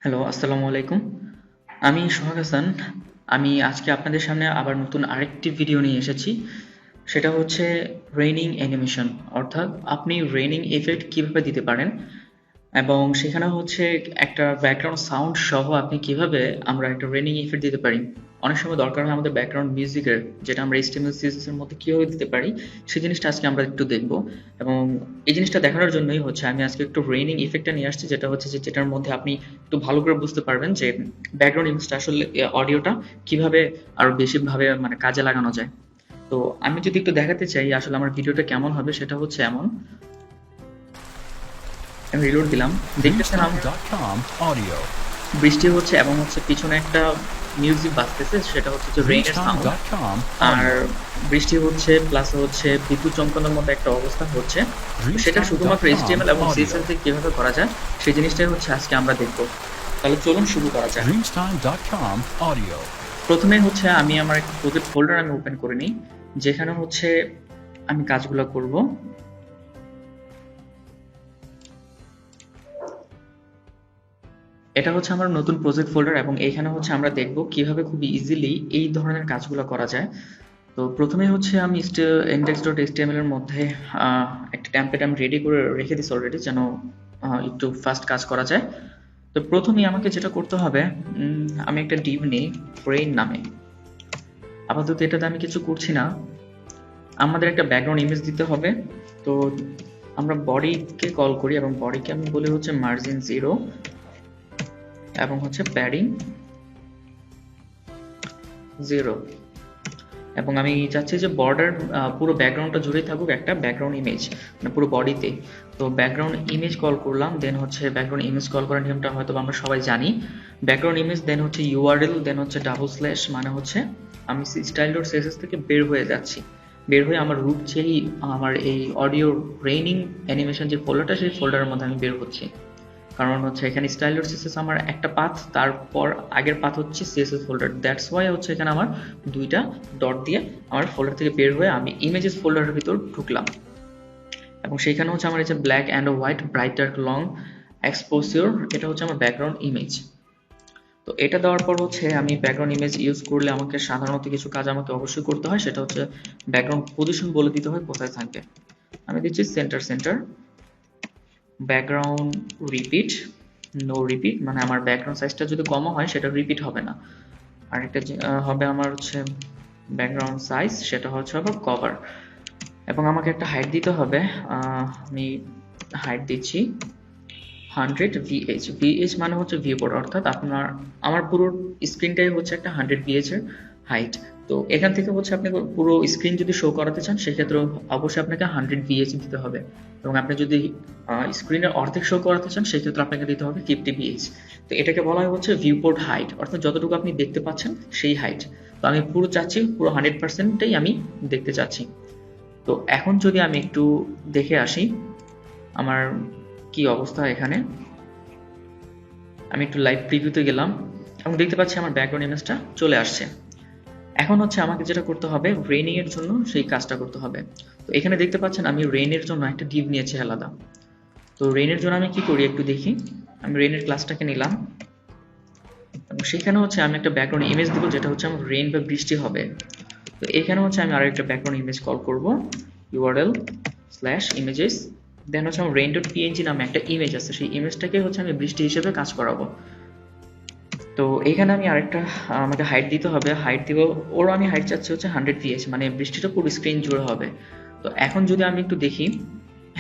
Hello, আসসালামু আলাইকুম। আমি সোহাগ হাসান। আমি আজকে আপনাদের সামনে আবার নতুন আরেকটি ভিডিও নিয়ে এসেছি। সেটা হচ্ছে রেইনিং অ্যানিমেশন, অর্থাৎ আপনি রেইনিং ইফেক্ট কিভাবে দিতে পারেন এবং সেখানে হচ্ছে একটা ব্যাকগ্রাউন্ড সাউন্ড সহ আপনি কিভাবে আমরা একটা রেইনিং ইফেক্ট দিতে পারি। অনেক সময় দরকার হয় আমাদের ব্যাকগ্রাউন্ড মিউজিকের, যেটা আমরা HTML CSS এর মধ্যে কিভাবে দিতে পারি সেই জিনিসটা আজকে আমরা একটু দেখব। এবং এই জিনিসটা দেখানোর জন্যই হচ্ছে আমি আজকে একটু রেইনিং ইফেক্টটা নিয়ে আসছি, যেটা হচ্ছে যেটার মধ্যে আপনি একটু ভালো করে বুঝতে পারবেন যে ব্যাকগ্রাউন্ড ইমেজটা আসলে অডিওটা কিভাবে আরো বেশি ভাবে মানে কাজে লাগানো যায়। তো আমি যদি একটু দেখাতে চাই আসলে আমার ভিডিওটা কেমন হবে, সেটা হচ্ছে এমন। আমি রিলোড দিলাম, দেখতেছেন আমার Dreamstime.com audio. বৃষ্টি হচ্ছে এবং হচ্ছে পিছনে একটা মিউজিক বাজতেছে, সেটা হচ্ছে যে রেইনের সাউন্ড। Dreamstime.com আর audio. বৃষ্টি হচ্ছে প্লাস হচ্ছে বিদ্যুৎ চমকানোর মতো একটা অবস্থা হচ্ছে। তো সেটা শুধুমাত্র Dreamstime.com HTML এবং audio. CSS দিয়ে কিভাবে করা যায় সেই জিনিসটাই হচ্ছে আজকে আমরা দেখব। তাহলে চলুন শুরু করা যাক। Dreamstime.com audio. প্রথমে হচ্ছে আমি আমার একটা প্রজেক্ট ফোল্ডার আমি ওপেন করে নিই, যেখানে হচ্ছে আমি কাজগুলো করব। এটা হচ্ছে আমার নতুন প্রজেক্ট ফোল্ডার এবং এইখানে হচ্ছে আমরা দেখব কিভাবে খুব ইজিলি এই ধরনের কাজগুলো করা যায়। তো প্রথমে হচ্ছে আমি index.html এর মধ্যে একটা টেমপ্লেট আমি রেডি করে রেখে দিছি অলরেডি, যেন একটু ফাস্ট কাজ করা যায়। তো প্রথমেই আমাকে যেটা করতে হবে, আমি একটা ডিভ নিই ব্রেইন নামে। আপাতত এটাতে আমি কিছু করছি না। আমাদের একটা ব্যাকগ্রাউন্ড ইমেজ দিতে হবে। তো আমরা বডিকে কল করি এবং বডিকে আমি বলি হচ্ছে মার্জিন 0 এবং হচ্ছে প্যাডিং 0। এবং আমি চাচ্ছি যে বর্ডার পুরো ব্যাকগ্রাউন্ডটা জুড়েই থাকুক একটা ব্যাকগ্রাউন্ড ইমেজ, মানে পুরো বডিতে। তো ব্যাকগ্রাউন্ড ইমেজ কল করলাম, দেন হচ্ছে ব্যাকগ্রাউন্ড ইমেজ কল করার নিয়মটা হয়তো আমরা সবাই জানি। ব্যাকগ্রাউন্ড ইমেজ, দেন হচ্ছে ইউআরএল, দেন হচ্ছে ডাবল স্ল্যাশ, মানে হচ্ছে আমি style.css থেকে বের হয়ে যাচ্ছি। বের হয়ে আমার রুট যেই আমার এই অডিও রেইনিং অ্যানিমেশন যে ফোল্ডারটা, সেই ফোল্ডারের মধ্যে আমি বের হচ্ছি। কারণ হচ্ছে এখানে style.css আমার একটা পাথ, তারপর আগের পাথ হচ্ছে CSS ফোল্ডার, দ্যাটস ওয়াই হচ্ছে এখানে আমার দুইটা ডট দিয়ে আমার ফোল্ডার থেকে বের হয়ে আমি ইমেজেস ফোল্ডারের ভিতর ঢুকলাম। এবং সেইখানে হচ্ছে আমার এই যে black and white bright dark long exposure, এটা হচ্ছে আমার ব্যাকগ্রাউন্ড ইমেজ। তো এটা দেওয়ার পর হচ্ছে আমি ব্যাকগ্রাউন্ড ইমেজ ইউজ করলে আমাকে সাধারণত কিছু কাজ আমাকে অবশ্যই করতে হয়, সেটা হচ্ছে ব্যাকগ্রাউন্ড পজিশন বলে দিতে হয় কোথায় থাকবে। আমি দিচ্ছি centre centre, background repeat, no repeat, মানে আমার ব্যাকগ্রাউন্ড সাইজটা যদি কম হয় সেটা রিপিট হবে না। আরেকটা হবে আমার হচ্ছে ব্যাকগ্রাউন্ড সাইজ, সেটা হচ্ছে আবার কভার। এবং আমাকে একটা হাইট দিতে হবে, আমি হাইট দিচ্ছি 100 VH। VH মানে হচ্ছে ভিউপোর্ট, অর্থাৎ আমার পুরো স্ক্রিনটাই হচ্ছে একটা 100 VH এর হাইট। তো এখান থেকে হচ্ছে আপনি পুরো স্ক্রিন যদি শো করাতে চান সেক্ষেত্রে অবশ্যই আপনাকে 100 VH দিতে হবে। এবং আপনি যদি স্ক্রিনের অর্ধেক শো করাতে চান সেক্ষেত্রে আপনাকে দিতে হবে 50 VH। তো এটাকে বলা হয় হচ্ছে ভিউপোর্ট হাইট, অর্থাৎ যতটুকু আপনি দেখতে পাচ্ছেন সেই হাইট। তো আমি পুরো চাচ্ছি, পুরো 100%টাই আমি দেখতে চাচ্ছি। তো এখন যদি আমি একটু দেখে আসি আমার কি অবস্থা এখানে, আমি একটু লাইভ প্রিভিউতে গেলাম এবং দেখতে পাচ্ছি আমার ব্যাকগ্রাউন্ড ইমেজটা চলে আসছে। এখন হচ্ছে আমাকে যেটা করতে হবে রেইনিং এর জন্য সেই কাজটা করতে হবে। তো এখানে দেখতে পাচ্ছেন আমি রেইনের জন্য একটা ডিভ নিয়েছি আলাদা। তো রেইনের জন্য আমি কি করি একটু দেখি। আমি রেইনের ক্লাসটাকে নিলাম এবং সেখানে হচ্ছে আমি একটা ব্যাকগ্রাউন্ড ইমেজ দিব, যেটা হচ্ছে আমার রেইন বা বৃষ্টি হবে। তো এখানে হচ্ছে আমি আরেকটা ব্যাকগ্রাউন্ড ইমেজ কল করব, ইউআরএল স্ল্যাশ ইমেজেস, দেন হচ্ছে আমার rain.png নামে একটা ইমেজ আছে, সেই ইমেজটাকে হচ্ছে আমি বৃষ্টি হিসেবে কাজ করাবো। তো এখানে আমি আরেকটা আমাকে হাইট দিতে হবে, হাইট দিব, ওর আমি হাইট চাচ্ছি হচ্ছে 100 VH, মানে বৃষ্টিটা পুরো স্ক্রিন জুড়ে হবে। তো এখন যদি আমি একটু দেখি,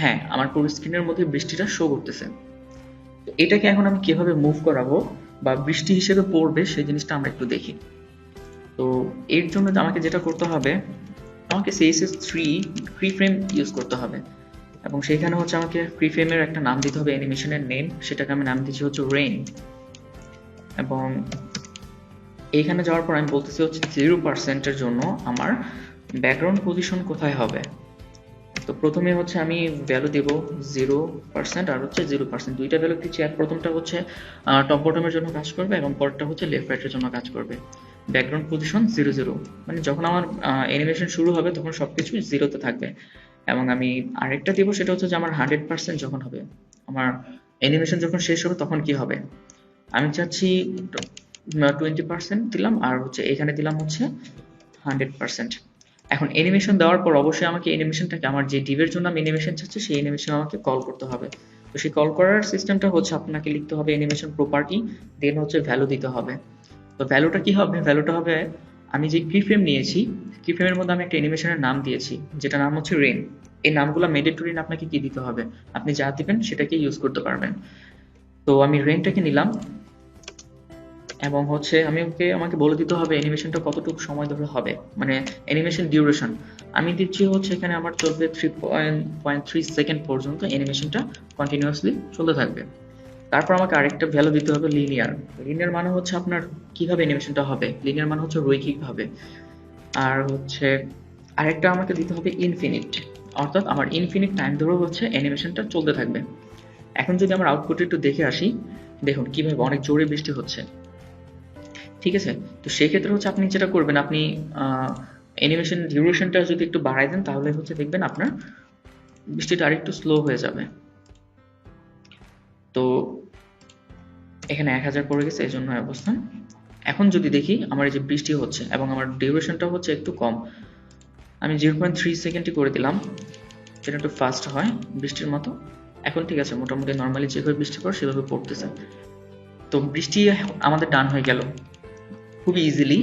হ্যাঁ আমার পুরো স্ক্রিনের মধ্যে বৃষ্টিটা শো করতেছে। তো এটাকে এখন আমি কিভাবে মুভ করাবো বা বৃষ্টি হিসেবে পড়বে সেই জিনিসটা আমরা একটু দেখি। তো এর জন্য আমাকে যেটা করতে হবে, আমাকে CSS3 ফ্রি ফ্রেম ইউজ করতে হবে এবং সেখানে হচ্ছে আমাকে ফ্রি ফ্রেমের একটা নাম দিতে হবে, অ্যানিমেশনের নেম, সেটাকে আমি নাম দিচ্ছি হচ্ছে রেইন। এবং এইখানে যাওয়ার পর আমি বলতেছি হচ্ছে 0% এর জন্য আমার ব্যাকগ্রাউন্ড পজিশন কোথায় হবে। তো প্রথমে হচ্ছে আমি ভ্যালু দেব 0% আর হচ্ছে 0%, দুইটা ভ্যালু দিচ্ছি। আর প্রথমটা হচ্ছে টপ বটমের জন্য কাজ করবে এবং পরেরটা হচ্ছে লেফট রাইটের জন্য কাজ করবে। ব্যাকগ্রাউন্ড পজিশন 0 0, মানে যখন আমার অ্যানিমেশন শুরু হবে তখন সবকিছু 0-তে থাকবে। এবং আমি আরেকটা দিব, সেটা হচ্ছে যে আমার 100% যখন হবে, আমার অ্যানিমেশন যখন শেষ হবে তখন কি হবে। আমি চাচ্ছি 20% দিলাম, আর হচ্ছে এখানে দিলাম হচ্ছে 100%। এখন অ্যানিমেশন দেওয়ার পর অবশ্যই আমাকে অ্যানিমেশনটাকে, আমার যে ডিভের জন্য আমি অ্যানিমেশন চাচ্ছি সেই অ্যানিমেশন আমাকে কল করতে হবে। তো সেই কল করার সিস্টেমটা হচ্ছে আপনাকে লিখতে হবে অ্যানিমেশন প্রপার্টি, দেন হচ্ছে ভ্যালু দিতে হবে। তো ভ্যালুটা কি হবে? ভ্যালুটা হবে, আমি যে কিফ্রেম নিয়েছি, কিফ্রেমের মধ্যে আমি একটা অ্যানিমেশনের নাম দিয়েছি, যেটা নাম হচ্ছে রেন। এই নামগুলো ম্যান্ডেটরি, আপনাকে কি দিতে হবে, আপনি যা দিবেন সেটাকে ইউজ করতে পারবেন। তো আমি রেনটাকে নিলাম, এবং হচ্ছে আমাকে বলে দিতে হবে অ্যানিমেশনটা কতটুকু সময় ধরে হবে, মানে অ্যানিমেশন ডিউরেশন। আমি দিচ্ছি হচ্ছে এখানে আমার চলবে 3.3 সেকেন্ড পর্যন্ত অ্যানিমেশনটা কন্টিনিউয়াসলি চলতে থাকবে। তারপর আমাকে আরেকটা ভ্যালু দিতে হবে লিনিয়ার। লিনিয়ার মানে হচ্ছে আপনার কিভাবে অ্যানিমেশনটা হবে, লিনিয়ার মানে হচ্ছে রৈখিক ভাবে। আর হচ্ছে আরেকটা আমাকে দিতে হবে ইনফিনিট, অর্থাৎ আমার ইনফিনিট টাইম ধরে হচ্ছে অ্যানিমেশনটা চলতে থাকবে। এখন যদি আমার আউটপুট একটু দেখে আসি, দেখুন কিভাবে অনেক জোরে বৃষ্টি হচ্ছে। ঠিক আছে, তো সেই ক্ষেত্রে হচ্ছে আপনি যেটা করবেন, আপনি অ্যানিমেশন ডিউরেশনটা যদি একটু বাড়াই দেন, তাহলে হচ্ছে দেখবেন আপনার বৃষ্টিটা আরেকটু স্লো হয়ে যাবে। তো এখানে 1000 পড়ে গেছে, এই জন্য অবস্থান। এখন যদি দেখি আমার এই যে বৃষ্টি হচ্ছে এবং আমার ডিউরেশনটা হচ্ছে একটু কম, আমি 0.3 সেকেন্ডই করে দিলাম, যেটা একটু ফাস্ট হয় বৃষ্টির মতো। এখন ঠিক আছে, মোটামুটি নর্মালি যেভাবে বৃষ্টি পড়ে সেভাবে পড়তেছে। তো বৃষ্টি আমাদের ডান হয়ে গেল খুবই ইজিলি,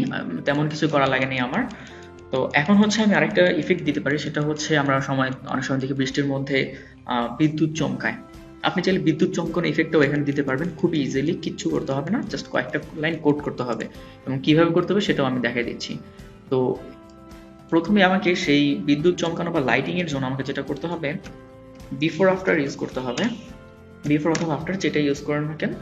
তেমন কিছু করা লাগেনি আমার। তো এখন হচ্ছে আমি আরেকটা ইফেক্ট দিতে পারি, সেটা হচ্ছে আমরা অনেক সময় দেখি বৃষ্টির মধ্যে বিদ্যুৎ চমকায়। আপনি চাইলে বিদ্যুৎ চমকানো ইফেক্টটাও এখানে দিতে পারবেন খুবই ইজিলি, কিচ্ছু করতে হবে না, জাস্ট কয়েকটা লাইন কোড করতে হবে, এবং কিভাবে করতে হবে সেটাও আমি দেখাই দিচ্ছি। তো প্রথমে আমাকে সেই বিদ্যুৎ চমকানো বা লাইটিং এর জন্য আমাকে যেটা করতে হবে, বিফোর আফটার ইউজ করতে হবে। বিফোর অথবা আফটার যেটা ইউজ করেন না কেন,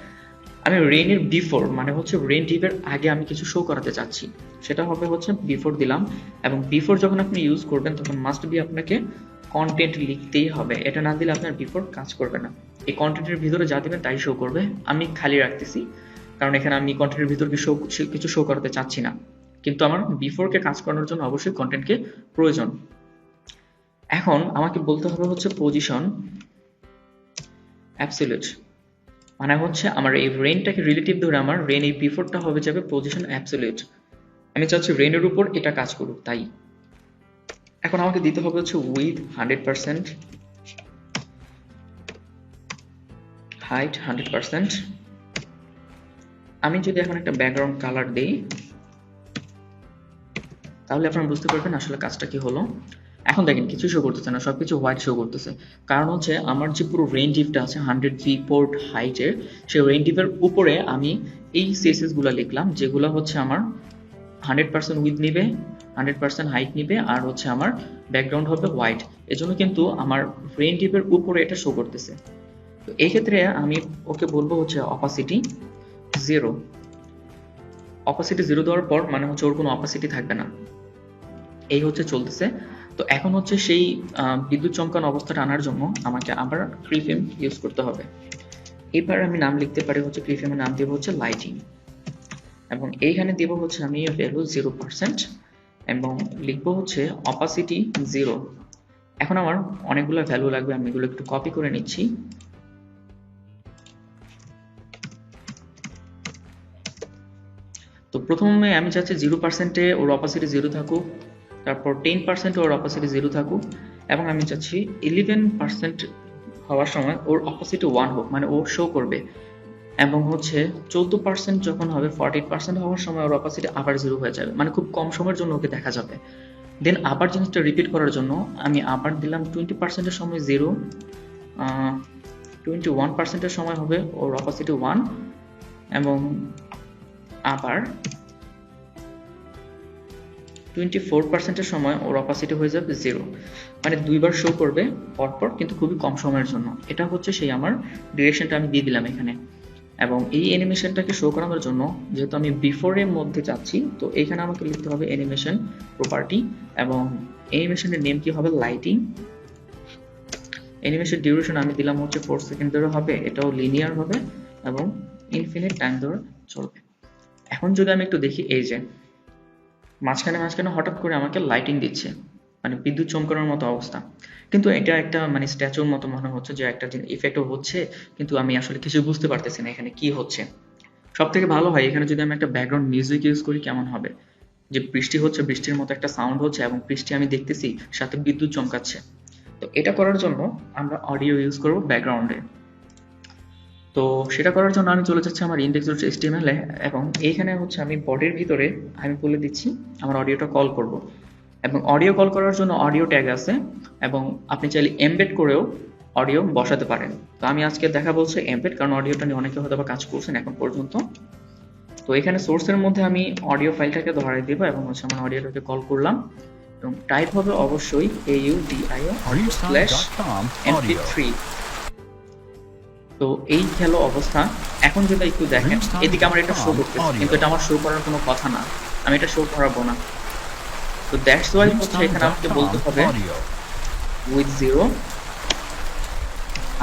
আমি রেইনের বিফোর মানে হচ্ছে রেইন ডিপের আগে আমি কিছু শো করাতে চাচ্ছি, সেটা হবে হচ্ছে বিফোর দিলাম। এবং বিফোর যখন আপনি ইউজ করবেন তখন মাস্ট বি আপনাকে কন্টেন্ট লিখতেই হবে, এটা না দিলে আপনার বিফোর কাজ করবে না। এই কন্টেন্টের ভিতরে যা দিবেন তাই শো করবে। আমি খালি রাখতেছি কারণ এখানে আমি কন্টেন্টের ভিতর কিছু শো করাতে চাচ্ছি না, কিন্তু আমার বিফোরকে কাজ করানোর জন্য অবশ্যই কন্টেন্টকে প্রয়োজন। এখন আমাকে বলতে হবে হচ্ছে পজিশন অ্যাবসলিউট, মানে হচ্ছে আমার এই রেইনটাকে রিলেটিভ ধরে আমার রেইন এই বিফোরটা হবে যাবে পজিশন অ্যাবসলিউট। আমি চাচ্ছি রেইনের উপর এটা কাজ করুক, তাই এখন আমাকে দিতে হবে হচ্ছে উইথ 100%, হাইট 100%। আমি যদি এখন একটা ব্যাকগ্রাউন্ড কালার দেই, তাহলে আপনারা বুঝতে পারবেন আসলে কাজটা কি হলো। এখন দেখেন কিছু শো করতেছে না, সবকিছু হোয়াইট শো করতেছে, কারণ হচ্ছে আমার যে পুরো রেইন ডিপটা আছে 100 ভিপোর্ট হাইটের, সেই রেইন ডিপের উপরে আমি এই সিএসএস গুলা লিখলাম, যেগুলো হচ্ছে আমার 100% উইথ নিবে, 100% হাইট নিবে, আর হচ্ছে আমার ব্যাকগ্রাউন্ড হবে হোয়াইট। এজন্য কিন্তু আমার রেইন ডিপের উপরে এটা শো করতেছে। তো এই ক্ষেত্রে আমি ওকে বলবো হচ্ছে অপাসিটি 0। অপাসিটি 0 দেওয়ার পর মানে হচ্ছে ওর কোনো অপাসিটি থাকবে না, এই হচ্ছে চলতেছে। তো এখন হচ্ছে সেই বিদ্যুৎ চমকানো অবস্থাটা আনার জন্য আমাকে আবার ক্রিফ্রেম ইউজ করতে হবে। এবার আমি নাম লিখতে পারি হচ্ছে, ক্রিফ্রেমের নাম দেবো হচ্ছে লাইটিং, এবং এইখানে দেবো হচ্ছে আমি ভ্যালু 0% এবং লিখবো হচ্ছে অপাসিটি 0। এখন আমার অনেকগুলো ভ্যালু লাগবে, আমি এগুলো একটু কপি করে নিচ্ছি। তো প্রথমে আমি চাচ্ছি 0%-এ ওর অপাসিটি 0 থাকুক, তারপর 10% ওর অপাসিটি 0 থাকুক, এবং আমি চাচ্ছি 11% হওয়ার সময় ওর অপাসিটি 1 হোক, মানে ও শো করবে। এবং হচ্ছে 14% যখন হবে, 48% হওয়ার সময় ওর অপাসিটি আবার 0 হয়ে যাবে, মানে খুব কম সময়ের জন্য ওকে দেখা যাবে। দেন আবার জিনিসটা রিপিট করার জন্য আমি আবার দিলাম 20%-এর সময় 0, 21%-এর সময় হবে ওর অপাসিটি 1, এবং আবার 24%-এর সময় ওর অপাসিটি হয়ে যাবে 0, মানে দুইবার শো করবে পরপর কিন্তু খুবই কম সময়ের জন্য। এটা হচ্ছে সেই আমার ডিরেকশনটা আমি দিয়ে দিলাম এখানে। এবং এই অ্যানিমেশনটাকে শো করানোর জন্য যেহেতু আমি বিফোরের মধ্যে যাচ্ছি, তো এখানে আমাকে লিখতে হবে অ্যানিমেশন প্রপার্টি, এবং অ্যানিমেশনের নেম কি হবে, লাইটিং। অ্যানিমেশন ডিউরেশন আমি দিলাম হচ্ছে 4 সেকেন্ড ধরে হবে, এটাও লিনিয়ার হবে এবং ইনফিনিট টাইম ধরে চলবে। এখন যদি আমি একটু দেখি, এই যে মাঝখানে হঠাৎ করে আমাকে লাইটিং দিচ্ছে, মানে বিদ্যুৎ চমকানোর মতো অবস্থা, কিন্তু এটা একটা মানে স্ট্যাচুর মতো মনে হচ্ছে যে একটা ইফেক্টও হচ্ছে, কিন্তু আমি আসলে কিছু বুঝতে পারতেছি না এখানে কি হচ্ছে। সব থেকে ভালো হয় এখানে যদি আমি একটা ব্যাকগ্রাউন্ড মিউজিক ইউজ করি কেমন হবে, যে বৃষ্টি হচ্ছে, বৃষ্টির মতো একটা সাউন্ড হচ্ছে এবং বৃষ্টি আমি দেখতেছি সাথে বিদ্যুৎ চমকাচ্ছে। তো এটা করার জন্য আমরা অডিও ইউজ করব ব্যাকগ্রাউন্ডে। তো সেটা করার জন্য আমি চলে যাচ্ছি আমার index.html এ, এবং এইখানে হচ্ছে আমি বডির ভিতরে আমি বলে দিচ্ছি আমার অডিওটা কল করব। এবং অডিও কল করার জন্য অডিও ট্যাগ আছে, এবং আপনি চাইলে এমবেড করেও অডিও বসাতে পারেন। তো আমি আজকে দেখা বলছে এমবেড, কারণ অডিওটা নিয়ে অনেকে হয়তো বা কাজ করছেন এখন পর্যন্ত। তো এখানে সোর্সের মধ্যে আমি অডিও ফাইলটাকে ধরাই দিব এবং হচ্ছে আমার অডিওটাকে কল করলাম, এবং টাইপ হবে অবশ্যই Dreamstime.com audio. audio/mp3। তো এই খেলো অবস্থা। এখন যদি একটু দেখেন এদিকে আমার এটা শো করতেছে, কিন্তু এটা আমার শো করার কোনো কথা না, আমি এটা শো করাবো না। তো দ্যাটস ওয়াই হচ্ছে এখানে আমাকে বলতে Dreamstime.com হবে audio. With zero,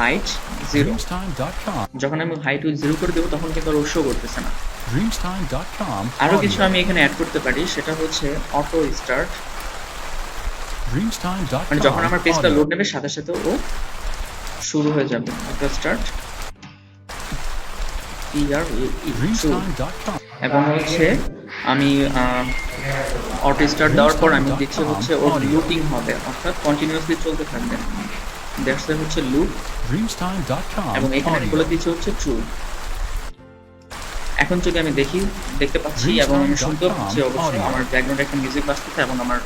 height zero. Dreamstime.com. যখন আমি হাইট উইথ জিরো করে দেবো তখন কিন্তু আর শো করতেছে না। Dreamstime.com আরো কিছু audio. আমি এখানে অ্যাড করতে পারি, সেটা হচ্ছে অটো স্টার্ট, মানে যখন Dreamstime.com আমার পেজটা audio. লোড নেবে সাথে সাথে ও শুরু হয়ে যাবে। অটো স্টার্ট শুরু। Dreamstime.com. এবং হচ্ছে আমি অটো স্টার্ট দেওয়ার পর আমি দিচ্ছি হচ্ছে ওর লুপিং হবে, অর্থাৎ কন্টিনিউয়াসলি চলতে থাকবে। দ্যাটস হচ্ছে লুপ, Dreamstime.com এবং এখানে আমি বলে audio. দিচ্ছি হচ্ছে ট্রু। এখন যদি আমি দেখতে পাচ্ছি এবং আমি শুনতেও পাচ্ছি অবশ্যই আমার ব্যাকগ্রাউন্ডে একটা মিউজিক বাজতেছে, এবং আমার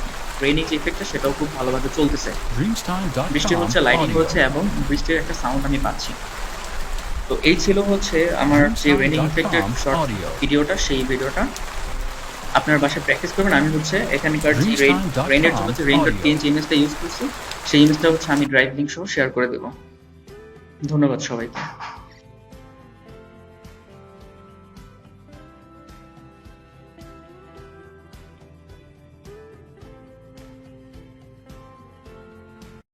রেইনিং যে ইফেক্টটা সেটাও খুব ভালোভাবে চলতেছে। বৃষ্টি হচ্ছে, Dreamstime.com লাইটিং audio. হচ্ছে এবং বৃষ্টির একটা সাউন্ড আমি পাচ্ছি। তো এই ছিল হচ্ছে আমার যে রেইনিং ইফেক্টের শর্ট audio. ভিডিওটা, সেই ভিডিওটা আপনার বাসায় প্র্যাকটিস করবেন। আমি হচ্ছে এখানকার যে রেইনের জন্য যে rain.png ইমেজটা ইউজ করছি, সেই ইমেজটা হচ্ছে আমি ড্রাইভ লিঙ্ক সহ শেয়ার করে দেবো। ধন্যবাদ সবাইকে।